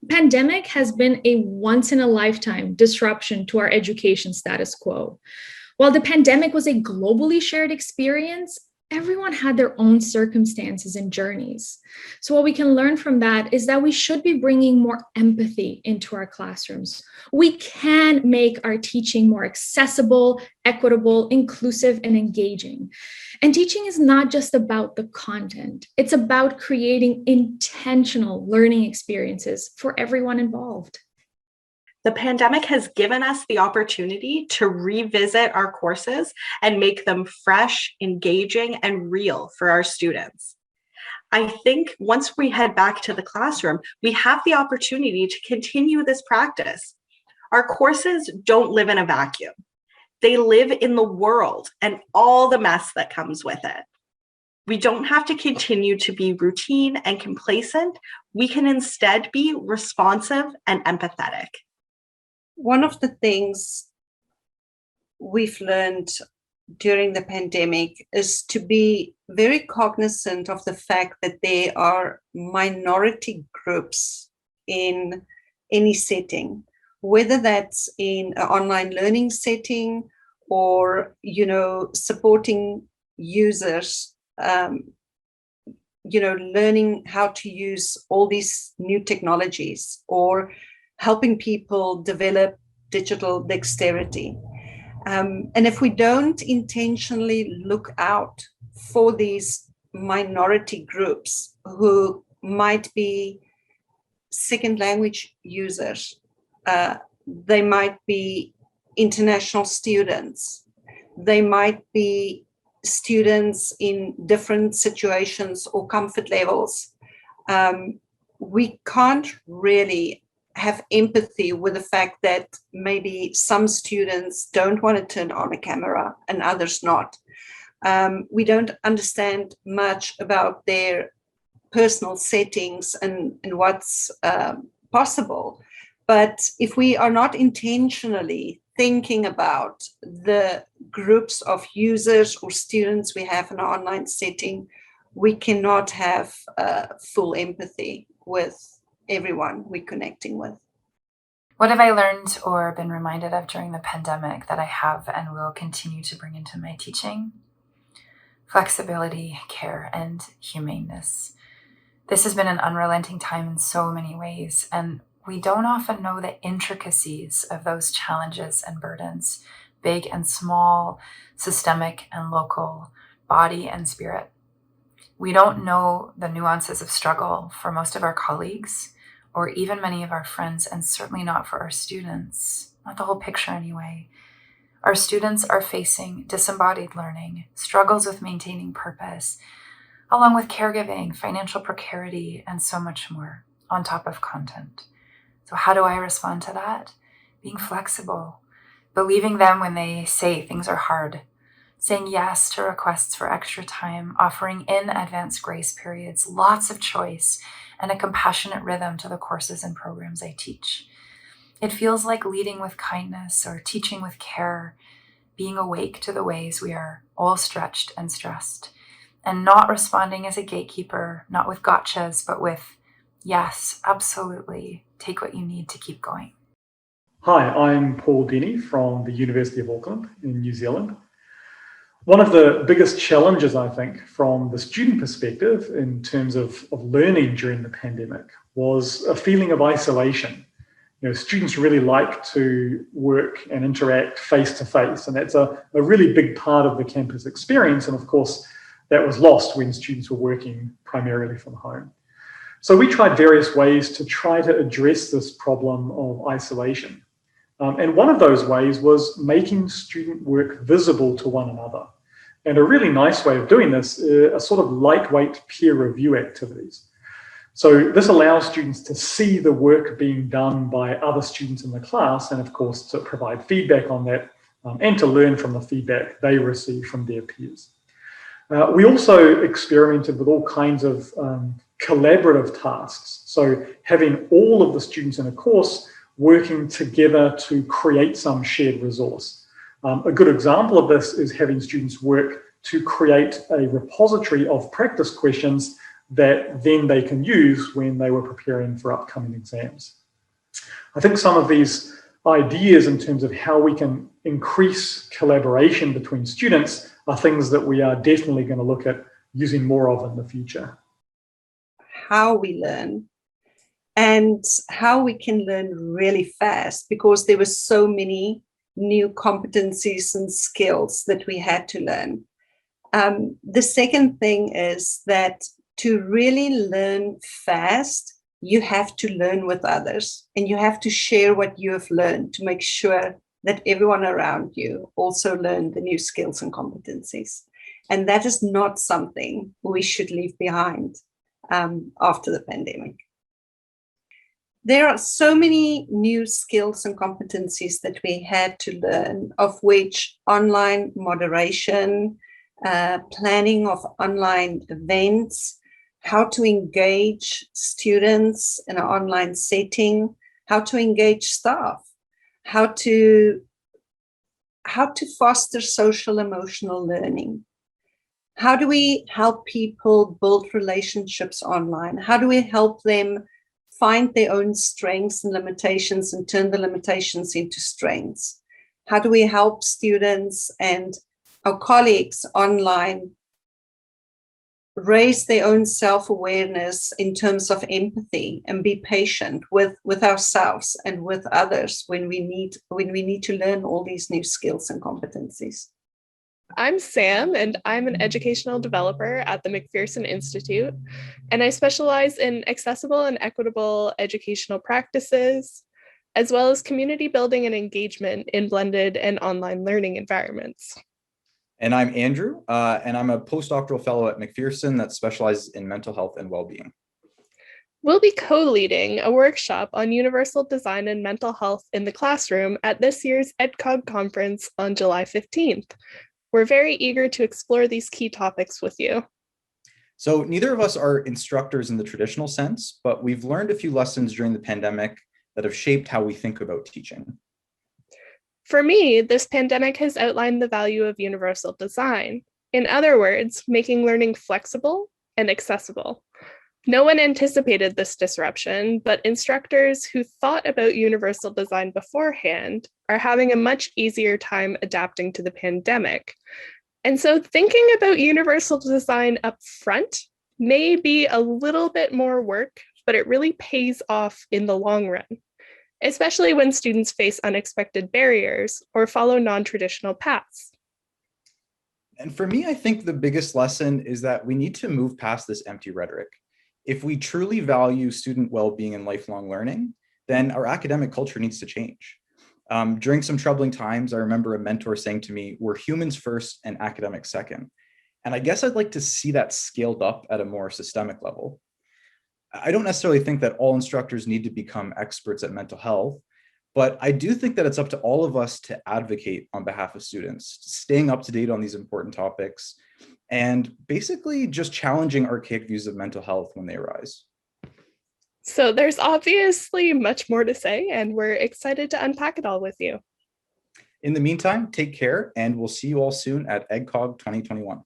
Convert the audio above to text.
Pandemic has been a once-in-a-lifetime disruption to our education status quo. While the pandemic was a globally shared experience, everyone had their own circumstances and journeys. So what we can learn from that is that we should be bringing more empathy into our classrooms. We can make our teaching more accessible, equitable, inclusive, and engaging. And teaching is not just about the content. It's about creating intentional learning experiences for everyone involved. The pandemic has given us the opportunity to revisit our courses and make them fresh, engaging, and real for our students. I think once we head back to the classroom, we have the opportunity to continue this practice. Our courses don't live in a vacuum. They live in the world and all the mess that comes with it. We don't have to continue to be routine and complacent. We can instead be responsive and empathetic. One of the things we've learned during the pandemic is to be very cognizant of the fact that there are minority groups in any setting, whether that's in an online learning setting or, supporting users, learning how to use all these new technologies or helping people develop digital dexterity. And if we don't intentionally look out for these minority groups who might be second language users, they might be international students, they might be students in different situations or comfort levels, we can't really have empathy with the fact that maybe some students don't want to turn on a camera and others not. We don't understand much about their personal settings and what's possible. But if we are not intentionally thinking about the groups of users or students we have in an online setting, we cannot have full empathy with everyone we're connecting with. What have I learned or been reminded of during the pandemic that I have and will continue to bring into my teaching? Flexibility, care, and humaneness. This has been an unrelenting time in so many ways, and we don't often know the intricacies of those challenges and burdens, big and small, systemic and local, body and spirit. We don't know the nuances of struggle for most of our colleagues, or even many of our friends, and certainly not for our students, not the whole picture anyway. Our students are facing disembodied learning, struggles with maintaining purpose, along with caregiving, financial precarity, and so much more on top of content. So how do I respond to that? Being flexible, believing them when they say things are hard, saying yes to requests for extra time, offering in advance grace periods, lots of choice, and a compassionate rhythm to the courses and programs I teach. It feels like leading with kindness or teaching with care, being awake to the ways we are all stretched and stressed, and not responding as a gatekeeper, not with gotchas, but with, yes, absolutely, take what you need to keep going. Hi, I'm Paul Denny from the University of Auckland in New Zealand. One of the biggest challenges, I think, from the student perspective in terms of learning during the pandemic was a feeling of isolation. Students really like to work and interact face-to-face, and that's a really big part of the campus experience. And of course, that was lost when students were working primarily from home. So we tried various ways to try to address this problem of isolation. And one of those ways was making student work visible to one another. And a really nice way of doing this are sort of lightweight peer review activities. So this allows students to see the work being done by other students in the class, and of course to provide feedback on that and to learn from the feedback they receive from their peers. We also experimented with all kinds of collaborative tasks. So having all of the students in a course working together to create some shared resource. A good example of this is having students work to create a repository of practice questions that then they can use when they were preparing for upcoming exams. I think some of these ideas in terms of how we can increase collaboration between students are things that we are definitely going to look at using more of in the future. How we learn and how we can learn really fast, because there were so many new competencies and skills that we had to learn. The second thing is that to really learn fast, you have to learn with others, and you have to share what you have learned to make sure that everyone around you also learn the new skills and competencies. And that is not something we should leave behind after the pandemic. There are so many new skills and competencies that we had to learn, of which online moderation, planning of online events, how to engage students in an online setting, how to engage staff, how to foster social emotional learning. How do we help people build relationships online? How do we help them find their own strengths and limitations and turn the limitations into strengths? How do we help students and our colleagues online raise their own self-awareness in terms of empathy and be patient with ourselves and with others when we need to learn all these new skills and competencies? I'm Sam, and I'm an educational developer at the MacPherson Institute, and I specialize in accessible and equitable educational practices, as well as community building and engagement in blended and online learning environments. And I'm Andrew, and I'm a postdoctoral fellow at MacPherson that specializes in mental health and well-being. We'll be co-leading a workshop on universal design and mental health in the classroom at this year's EdCog conference on July 15th. We're very eager to explore these key topics with you. So neither of us are instructors in the traditional sense, but we've learned a few lessons during the pandemic that have shaped how we think about teaching. For me, this pandemic has outlined the value of universal design. In other words, making learning flexible and accessible. No one anticipated this disruption, but instructors who thought about universal design beforehand are having a much easier time adapting to the pandemic. And so thinking about universal design up front may be a little bit more work, but it really pays off in the long run, especially when students face unexpected barriers or follow non-traditional paths. And for me, I think the biggest lesson is that we need to move past this empty rhetoric. If we truly value student well-being and lifelong learning, then our academic culture needs to change. During some troubling times, I remember a mentor saying to me, "We're humans first and academics second." And I guess I'd like to see that scaled up at a more systemic level. I don't necessarily think that all instructors need to become experts at mental health, but I do think that it's up to all of us to advocate on behalf of students, staying up to date on these important topics, and basically just challenging archaic views of mental health when they arise. So there's obviously much more to say, and we're excited to unpack it all with you. In the meantime, take care, and we'll see you all soon at EdCog 2021.